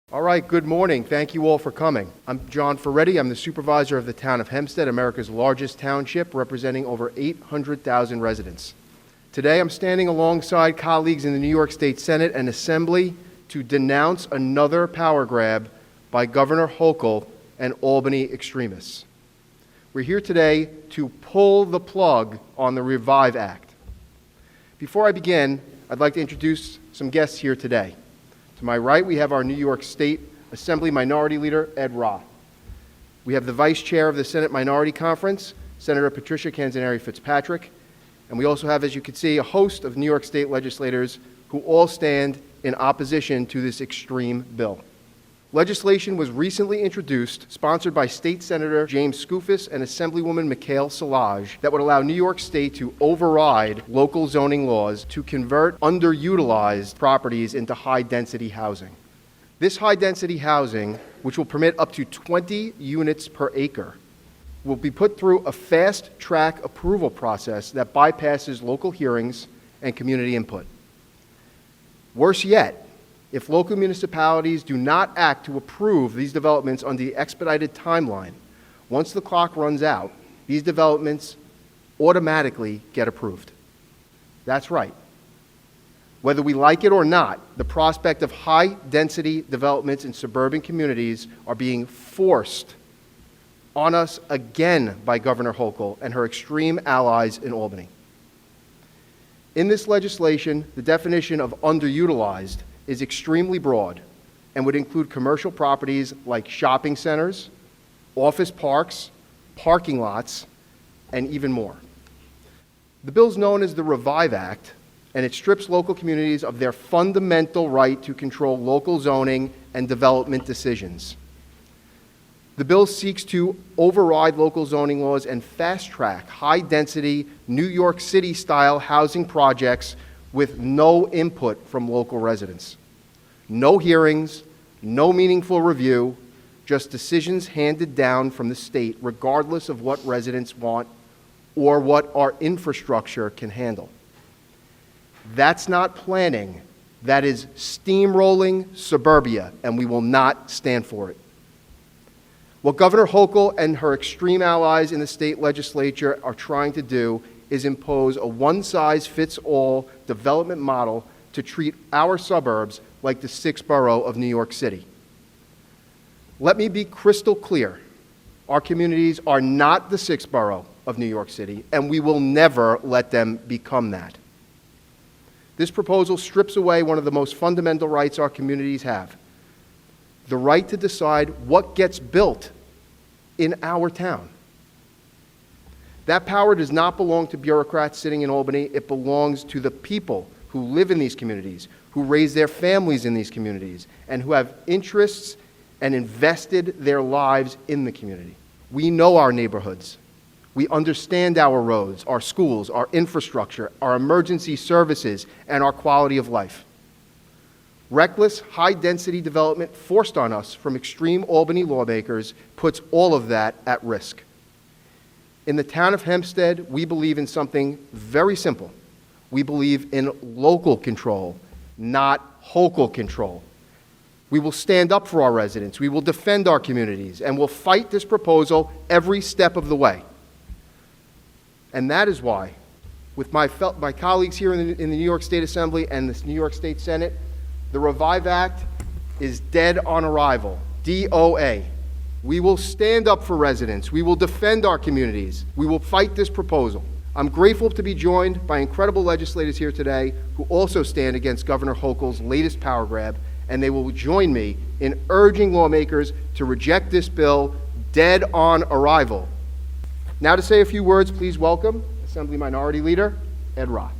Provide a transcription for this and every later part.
All right, good morning. Thank you all for coming. I'm John Ferretti. I'm the supervisor of the town of Hempstead, America's largest township, representing over 800,000 residents. Today, I'm standing alongside colleagues in the New York State Senate and Assembly to denounce another power grab by Governor Hochul and Albany extremists. We're here today to pull the plug on the Revive Act. Before I begin, I'd like to introduce some guests here today. To my right, we have our New York State Assembly Minority Leader, Ed Roth. We have the Vice Chair of the Senate Minority Conference, Senator Patricia Canzoneri-Fitzpatrick. And we also have, as you can see, a host of New York State legislators who all stand in opposition to this extreme bill. Legislation was recently introduced, sponsored by State Senator James Skoufis and Assemblywoman Mikhail Szilagyi, that would allow New York State to override local zoning laws to convert underutilized properties into high-density housing. This high-density housing, which will permit up to 20 units per acre, will be put through a fast-track approval process that bypasses local hearings and community input. Worse yet, if local municipalities do not act to approve these developments on the expedited timeline, once the clock runs out, these developments automatically get approved. That's right. Whether we like it or not, the prospect of high-density developments in suburban communities are being forced on us again by Governor Hochul and her extreme allies in Albany. In this legislation, the definition of underutilized is extremely broad and would include commercial properties like shopping centers, office parks, parking lots, and even more. The bill is known as the Revive Act, and it strips local communities of their fundamental right to control local zoning and development decisions. The bill seeks to override local zoning laws and fast-track high-density New York City-style housing projects with no input from local residents. No hearings, no meaningful review, just decisions handed down from the state regardless of what residents want or what our infrastructure can handle. That's not planning. That is steamrolling suburbia, and we will not stand for it. What Governor Hochul and her extreme allies in the state legislature are trying to do is impose a one-size-fits-all development model to treat our suburbs like the sixth borough of New York City. Let me be crystal clear. Our communities are not the sixth borough of New York City, and we will never let them become that. This proposal strips away one of the most fundamental rights our communities have: the right to decide what gets built in our town. That power does not belong to bureaucrats sitting in Albany. It belongs to the people who live in these communities, who raise their families in these communities, and who have interests and invested their lives in the community. We know our neighborhoods. We understand our roads, our schools, our infrastructure, our emergency services, and our quality of life. Reckless, high-density development forced on us from extreme Albany lawmakers puts all of that at risk. In the town of Hempstead, we believe in something very simple. We believe in local control, not Hochul control. We will stand up for our residents. We will defend our communities, and we'll fight this proposal every step of the way. And that is why, with my colleagues here in the New York State Assembly and the New York State Senate, the Revive Act is dead on arrival, DOA. We will stand up for residents. We will defend our communities. We will fight this proposal. I'm grateful to be joined by incredible legislators here today who also stand against Governor Hochul's latest power grab, and they will join me in urging lawmakers to reject this bill dead on arrival. Now to say a few words, please welcome Assembly Minority Leader Ed Roth.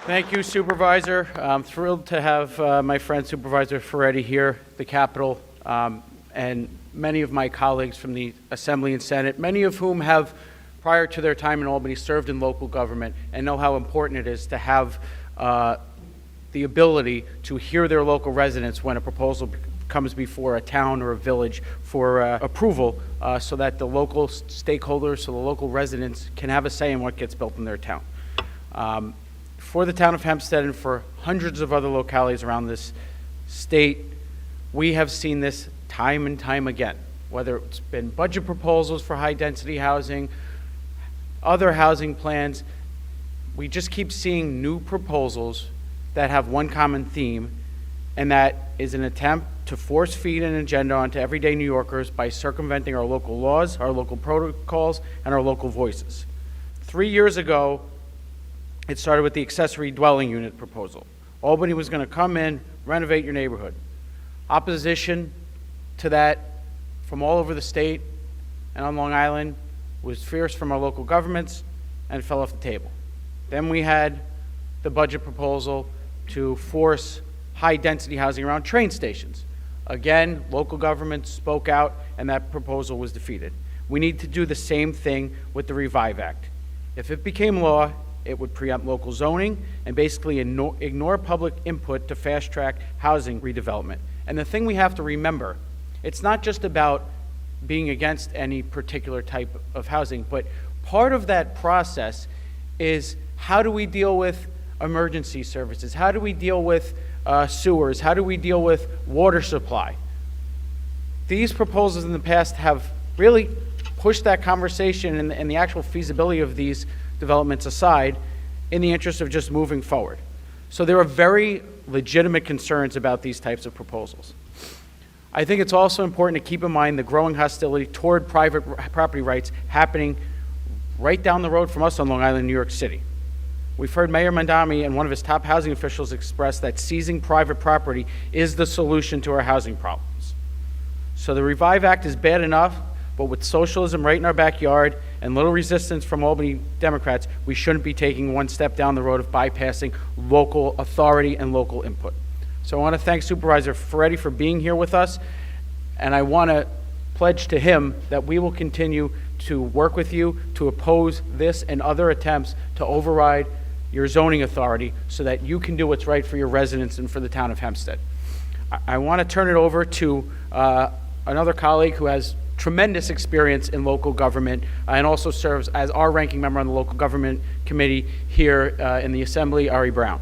Thank you, Supervisor. I'm thrilled to have my friend Supervisor Ferretti here at the Capitol, and many of my colleagues from the Assembly and Senate, many of whom have, prior to their time in Albany, served in local government and know how important it is to have the ability to hear their local residents when a proposal comes before a town or a village for approval, so that the local stakeholders, so the local residents can have a say in what gets built in their town. for the town of Hempstead and for hundreds of other localities around this state, we have seen this time and time again, whether it's been budget proposals for high-density housing, other housing plans. We just keep seeing new proposals that have one common theme, and that is an attempt to force feed an agenda onto everyday New Yorkers by circumventing our local laws, our local protocols, and our local voices. 3 years ago, it started with the accessory dwelling unit proposal. Albany was going to come in, renovate your neighborhood. Opposition to that from all over the state and on Long Island was fierce from our local governments and fell off the table. Then we had the budget proposal to force high-density housing around train stations. Again, local governments spoke out, and that proposal was defeated. We need to do the same thing with the Revive Act. If it became law, it would preempt local zoning and basically ignore public input to fast-track housing redevelopment. And the thing we have to remember, it's not just about being against any particular type of housing, but part of that process is how do we deal with emergency services? How do we deal with sewers? How do we deal with water supply? These proposals in the past have really pushed that conversation and the actual feasibility of these developments aside in the interest of just moving forward. So there are very legitimate concerns about these types of proposals. I think it's also important to keep in mind the growing hostility toward private property rights happening right down the road from us on Long Island, New York City. We've heard Mayor Mandami and one of his top housing officials express that seizing private property is the solution to our housing problems. So the Revive Act is bad enough, but with socialism right in our backyard and little resistance from Albany Democrats, we shouldn't be taking one step down the road of bypassing local authority and local input. So I want to thank Supervisor Ferretti for being here with us, and I want to pledge to him that we will continue to work with you to oppose this and other attempts to override your zoning authority so that you can do what's right for your residents and for the town of Hempstead. I want to turn it over to another colleague who has tremendous experience in local government and also serves as our ranking member on the local government committee here in the Assembly, Ari Brown.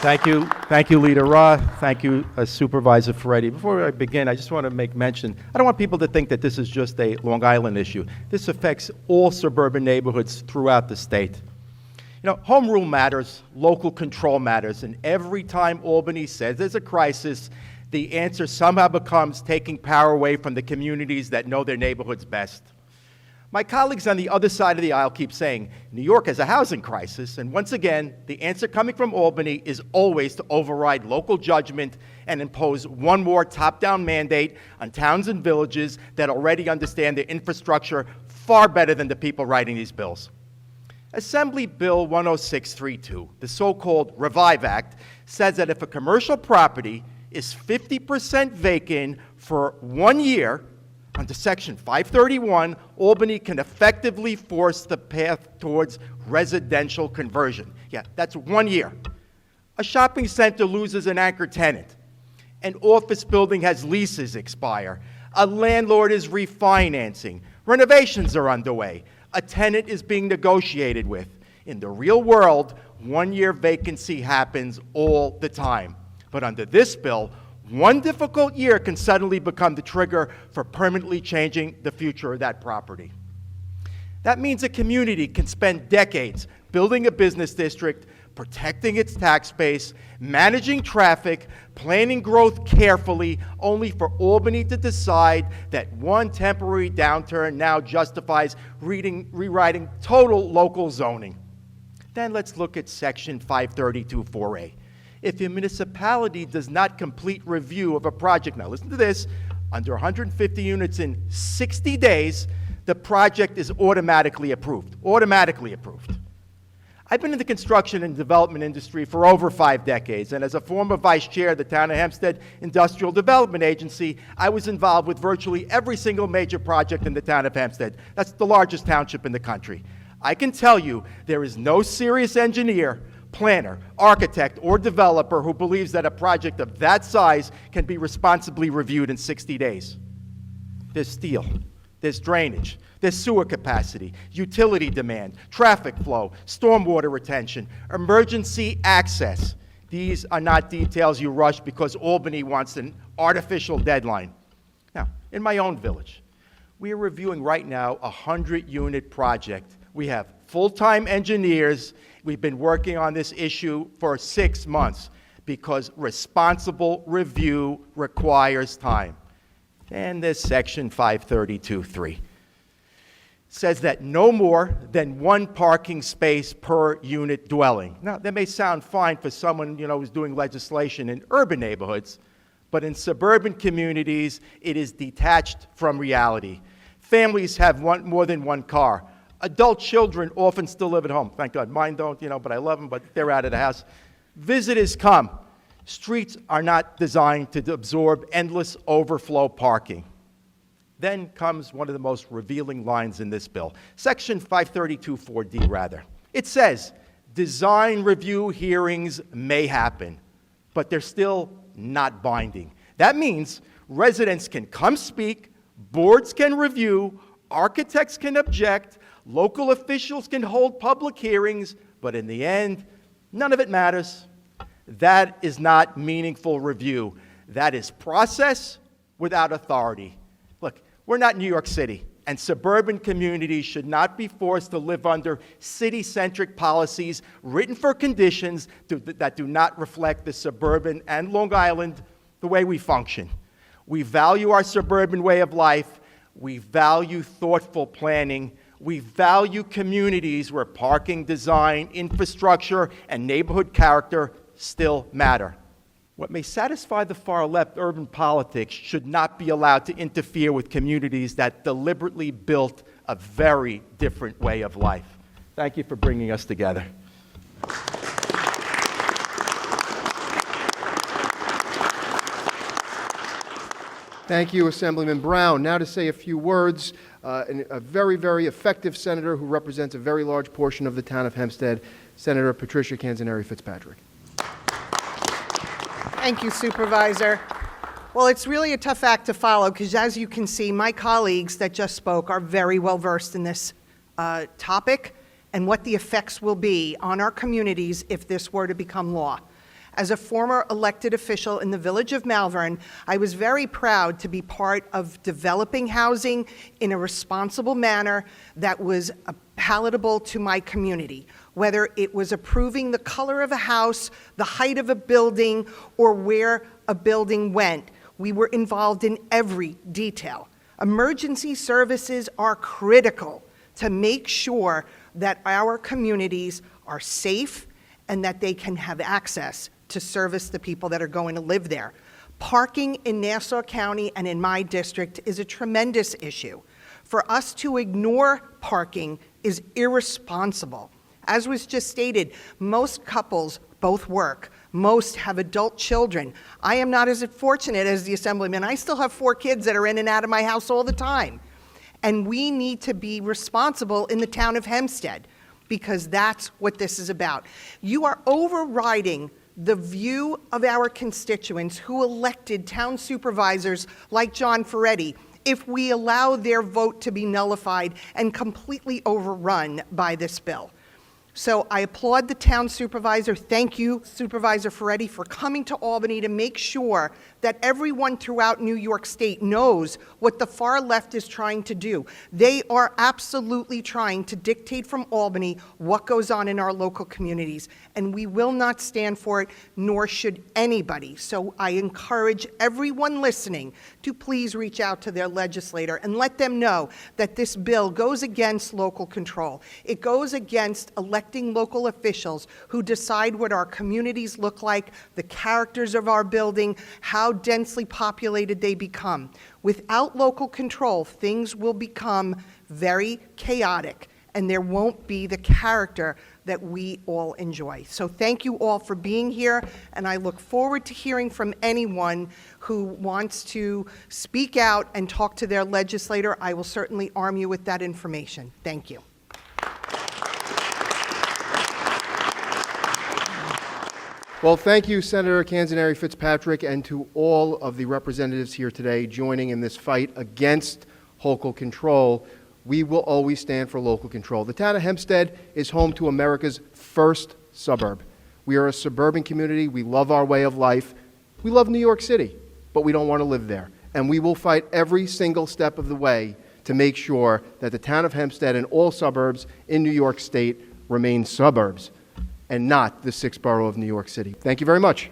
Thank you, Leader Ra. Thank you, Supervisor Ferretti. Before I begin, I just want to make mention, I don't want people to think that this is just a Long Island issue. This affects all suburban neighborhoods throughout the state. You know, home rule matters, local control matters, and every time Albany says there's a crisis, the answer somehow becomes taking power away from the communities that know their neighborhoods best. My colleagues on the other side of the aisle keep saying, New York has a housing crisis, and once again, the answer coming from Albany is always to override local judgment and impose one more top-down mandate on towns and villages that already understand their infrastructure far better than the people writing these bills. Assembly Bill 10632, the so-called Revive Act, says that if a commercial property is 50% vacant for 1 year, under Section 531, Albany can effectively force the path towards residential conversion. Yeah, that's 1 year. A shopping center loses an anchor tenant. An office building has leases expire. A landlord is refinancing. Renovations are underway. A tenant is being negotiated with. In the real world, 1 year vacancy happens all the time. But under this bill, one difficult year can suddenly become the trigger for permanently changing the future of that property. That means a community can spend decades building a business district, protecting its tax base, managing traffic, planning growth carefully, only for Albany to decide that one temporary downturn now justifies rewriting total local zoning. Then let's look at Section 532-4A. If a municipality does not complete review of a project, now listen to this, under 150 units in 60 days, the project is automatically approved. Automatically approved. I've been in the construction and development industry for over 5 decades, and as a former vice chair of the Town of Hempstead Industrial Development Agency, I was involved with virtually every single major project in the Town of Hempstead. That's the largest township in the country. I can tell you there is no serious engineer, planner, architect, or developer who believes that a project of that size can be responsibly reviewed in 60 days. There's steel, there's drainage, There's sewer capacity, utility demand, traffic flow, stormwater retention, emergency access. These are not details you rush because Albany wants an artificial deadline. Now, in my own village, we are reviewing right now a 100-unit project. We have full-time engineers. We've been working on this issue for 6 months because responsible review requires time. And there's section 532.3. Says that no more than 1 parking space per unit dwelling. Now, that may sound fine for someone, who's doing legislation in urban neighborhoods, but in suburban communities, it is detached from reality. Families have more than 1 car. Adult children often still live at home. Thank God. Mine don't, but I love them, but they're out of the house. Visitors come. Streets are not designed to absorb endless overflow parking. Then comes one of the most revealing lines in this bill. Section 532.4D, rather. It says, design review hearings may happen, but they're still not binding. That means residents can come speak, boards can review, architects can object, local officials can hold public hearings, but in the end, none of it matters. That is not meaningful review. That is process without authority. Look, we're not New York City, and suburban communities should not be forced to live under city-centric policies written for conditions that do not reflect the suburban and Long Island the way we function. We value our suburban way of life. We value thoughtful planning. We value communities where parking design, infrastructure, and neighborhood character still matter. What may satisfy the far left urban politics should not be allowed to interfere with communities that deliberately built a very different way of life. Thank you for bringing us together. Thank you, Assemblyman Brown. Now to say a few words, a very, very effective senator who represents a very large portion of the town of Hempstead, Senator Patricia Canzoneri-Fitzpatrick. Thank you, Supervisor. Well, it's really a tough act to follow because, as you can see, my colleagues that just spoke are very well versed in this topic and what the effects will be on our communities if this were to become law. As a former elected official in the village of Malvern, I was very proud to be part of developing housing in a responsible manner that was palatable to my community, whether it was approving the color of a house, the height of a building, or where a building went. We were involved in every detail. Emergency services are critical to make sure that our communities are safe and that they can have access to service the people that are going to live there. Parking in Nassau County and in my district is a tremendous issue. For us to ignore parking is irresponsible. As was just stated, most couples both work. Most have adult children. I am not as fortunate as the Assemblyman. I still have 4 kids that are in and out of my house all the time. And we need to be responsible in the town of Hempstead because that's what this is about. You are overriding the view of our constituents who elected town supervisors like John Ferretti if we allow their vote to be nullified and completely overrun by this bill. So I applaud the town supervisor. Thank you, Supervisor Ferretti, for coming to Albany to make sure that everyone throughout New York State knows what the far left is trying to do. They are absolutely trying to dictate from Albany what goes on in our local communities, and we will not stand for it, nor should anybody. So I encourage everyone listening to please reach out to their legislator and let them know that this bill goes against local control. It goes against electing local officials who decide what our communities look like, the characters of our building, how densely populated they become. Without local control, things will become very chaotic, and there won't be the character that we all enjoy. So thank you all for being here, and I look forward to hearing from anyone who wants to speak out and talk to their legislator. I will certainly arm you with that information. Thank you. Well, thank you, Senator Canzoneri-Fitzpatrick, and to all of the representatives here today joining in this fight against Hochul control. We will always stand for local control. The town of Hempstead is home to America's first suburb. We are a suburban community. We love our way of life. We love New York City, but we don't want to live there. And we will fight every single step of the way to make sure that the town of Hempstead and all suburbs in New York State remain suburbs and not the sixth borough of New York City. Thank you very much.